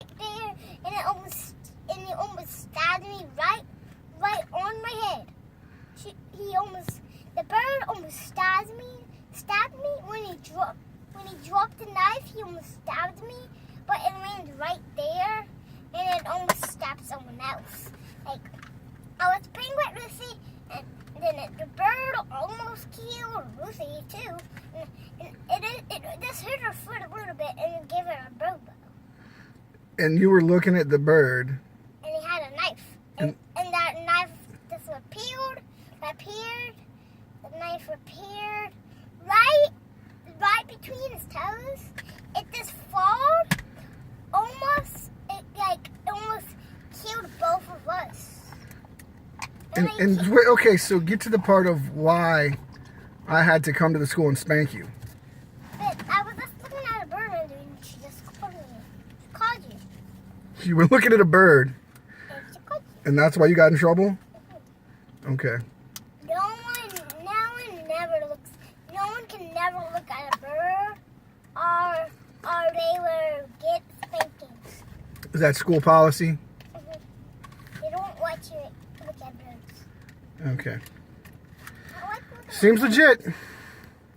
there, and it almost stabbed me right on my head. The bird almost stabbed me when he dropped the knife. He almost stabbed me, but it landed right there, and it almost stabbed someone else. Like, I was playing with Lucy, and then the bird almost killed Lucy too. And it just hurt her foot a little bit, and it gave her a bird bow. And you were looking at the bird. And he had a knife, and that knife just appeared. The knife appeared right between his toes. It just followed, almost killed both of us. Okay, so get to the part of why I had to come to the school and spank you. But I was just looking at a bird, and she just called me. She called you. You were looking at a bird, And she called you. and that's why you got in trouble? Okay. No one can never look at a bird, or they will get spankings. Is that school policy? They don't want you to look at birds. Okay. I like looking at Seems legit.